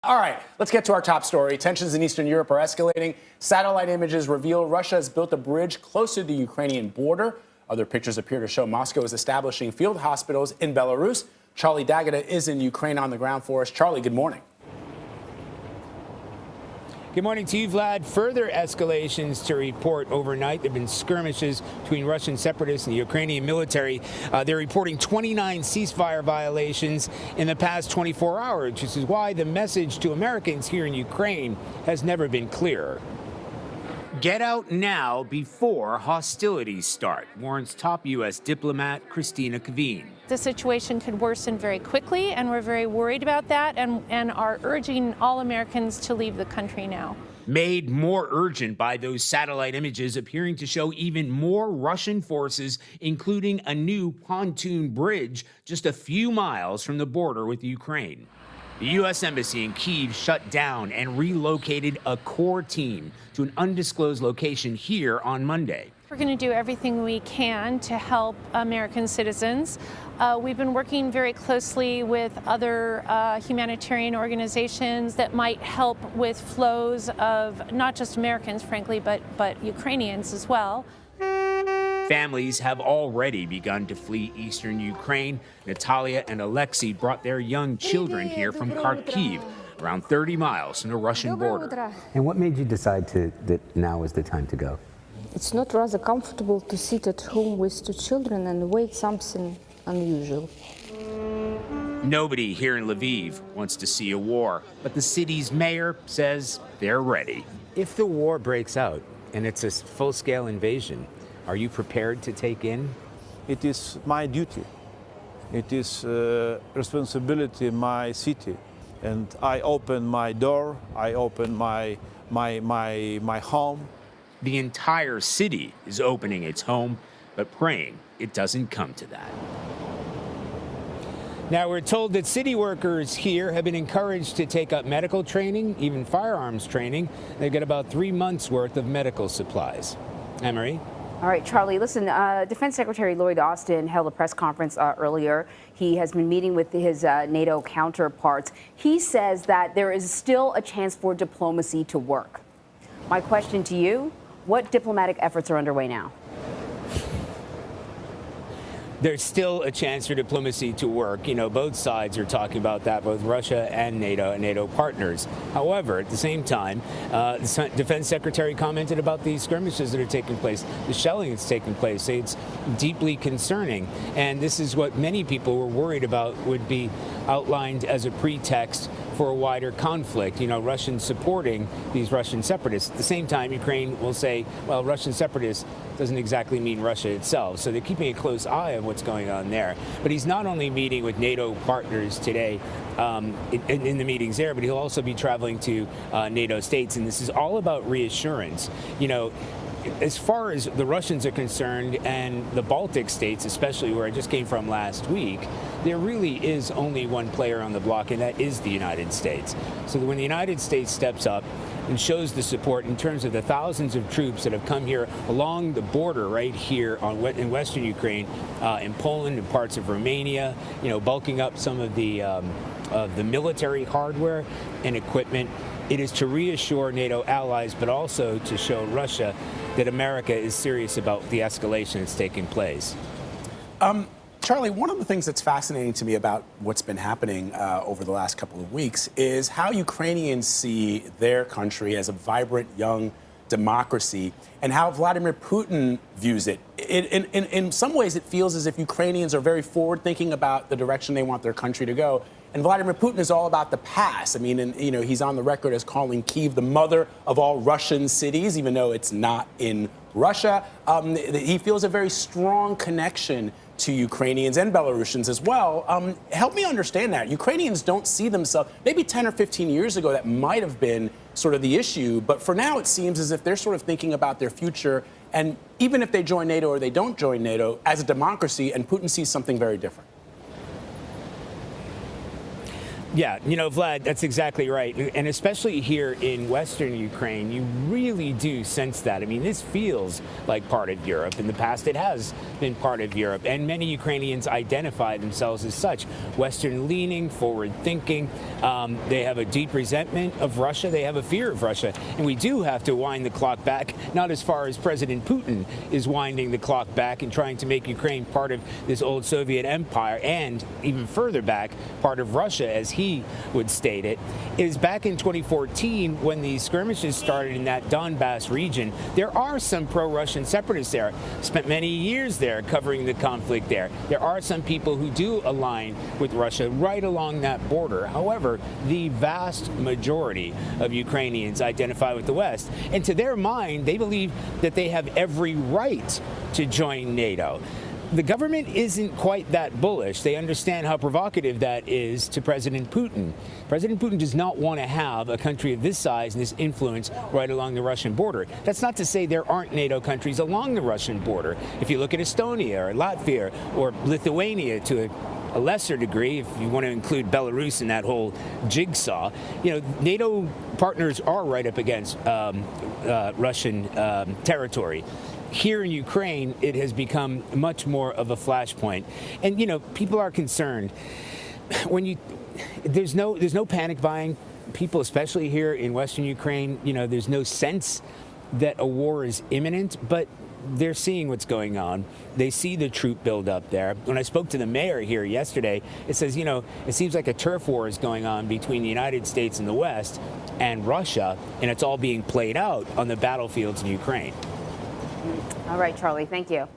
All right, let's get to our top story. Tensions in Eastern Europe are escalating. Satellite images reveal Russia has built a bridge closer to the Ukrainian border. Other pictures appear to show Moscow is establishing field hospitals in Belarus. Charlie Daggett is in Ukraine on the ground for us. Charlie, good morning. Good morning to you, Vlad. Further escalations to report overnight. There have been skirmishes between Russian separatists and the Ukrainian military. They're reporting 29 ceasefire violations in the past 24 hours, which is why the message to Americans here in Ukraine has never been clearer. Get out now before hostilities start, warns top U.S. diplomat Christina. The situation could worsen very quickly, and we're very worried about that and are urging all Americans to leave the country now. Made more urgent by those satellite images appearing to show even more Russian forces, including a new pontoon bridge just a few miles from the border with Ukraine. The U.S. Embassy in Kyiv shut down and relocated a core team to an undisclosed location here on Monday. We're going to do everything we can to help American citizens. We've been working very closely with other humanitarian organizations that might help with flows of not just Americans, frankly, but Ukrainians as well. Families have already begun to flee eastern Ukraine. Natalia and Alexei brought their young children here from Kharkiv, around 30 miles from the Russian border. And what made you decide that now is the time to go? It's not rather comfortable to sit at home with two children and wait something unusual. Nobody here in Lviv wants to see a war, but the city's mayor says they're ready. If the war breaks out and it's a full-scale invasion, are you prepared to take in? It is my duty. It is responsibility my city. And I open my door, I open my home. The entire city is opening its home, but praying it doesn't come to that. Now, we're told that city workers here have been encouraged to take up medical training, even firearms training. They get about 3 months' worth of medical supplies. Anne-Marie? All right, Charlie, listen, Defense Secretary Lloyd Austin held a press conference earlier. He has been meeting with his NATO counterparts. He says that there is still a chance for diplomacy to work. My question to you, what diplomatic efforts are underway now? There's still a chance for diplomacy to work. You know, both sides are talking about that, both Russia and NATO partners. However, at the same time, the Defense Secretary commented about these skirmishes that are taking place, the shelling that's taking place. Say it's deeply concerning. And this is what many people were worried about would be outlined as a pretext for a wider conflict, you know, Russians supporting these Russian separatists. At the same time, Ukraine will say, well, Russian separatists doesn't exactly mean Russia itself. So they're keeping a close eye on what's going on there. But he's not only meeting with NATO partners today in the meetings there, but he'll also be traveling to NATO states. And this is all about reassurance. You know, as far as the Russians are concerned and the Baltic states, especially where I just came from last week, there really is only one player on the block, and that is the United States. So when the United States steps up and shows the support in terms of the thousands of troops that have come here along the border right here in western Ukraine, in Poland and parts of Romania, you know, bulking up some of the military hardware and equipment, it is to reassure NATO allies, but also to show Russia that America is serious about the escalation that's taking place. Charlie, one of the things that's fascinating to me about what's been happening over the last couple of weeks is how Ukrainians see their country as a vibrant, young democracy and how Vladimir Putin views it. In some ways, it feels as if Ukrainians are very forward-thinking about the direction they want their country to go. And Vladimir Putin is all about the past. I mean, you know, he's on the record as calling Kyiv the mother of all Russian cities, even though it's not in Russia. He feels a very strong connection to Ukrainians and Belarusians as well. Help me understand that. Ukrainians don't see themselves, maybe 10 or 15 years ago, that might have been sort of the issue. But for now, it seems as if they're sort of thinking about their future. And even if they join NATO or they don't join NATO, as a democracy, and Putin sees something very different. Yeah, Vlad, that's exactly right. And especially here in Western Ukraine, you really do sense that. I mean, this feels like part of Europe. In the past, it has been part of Europe. And many Ukrainians identify themselves as such. Western-leaning, forward-thinking. They have a deep resentment of Russia. They have a fear of Russia. And we do have to wind the clock back, not as far as President Putin is winding the clock back and trying to make Ukraine part of this old Soviet empire, and even further back, part of Russia, as he would state it, is back in 2014 when the skirmishes started in that Donbass region. There are some pro-Russian separatists there. Spent many years there covering the conflict there. There are some people who do align with Russia right along that border. However, the vast majority of Ukrainians identify with the West. And to their mind, they believe that they have every right to join NATO. The government isn't quite that bullish. They understand how provocative that is to President Putin. President Putin does not want to have a country of this size and this influence right along the Russian border. That's not to say there aren't NATO countries along the Russian border. If you look at Estonia or Latvia or Lithuania to a lesser degree, if you want to include Belarus in that whole jigsaw, NATO partners are right up against Russian territory. Here in Ukraine, it has become much more of a flashpoint. And, people are concerned. There's no panic buying. People, especially here in Western Ukraine, there's no sense that a war is imminent, but they're seeing what's going on. They see the troop buildup there. When I spoke to the mayor here yesterday, it says, it seems like a turf war is going on between the United States and the West and Russia, and it's all being played out on the battlefields in Ukraine. All right, Charlie, thank you.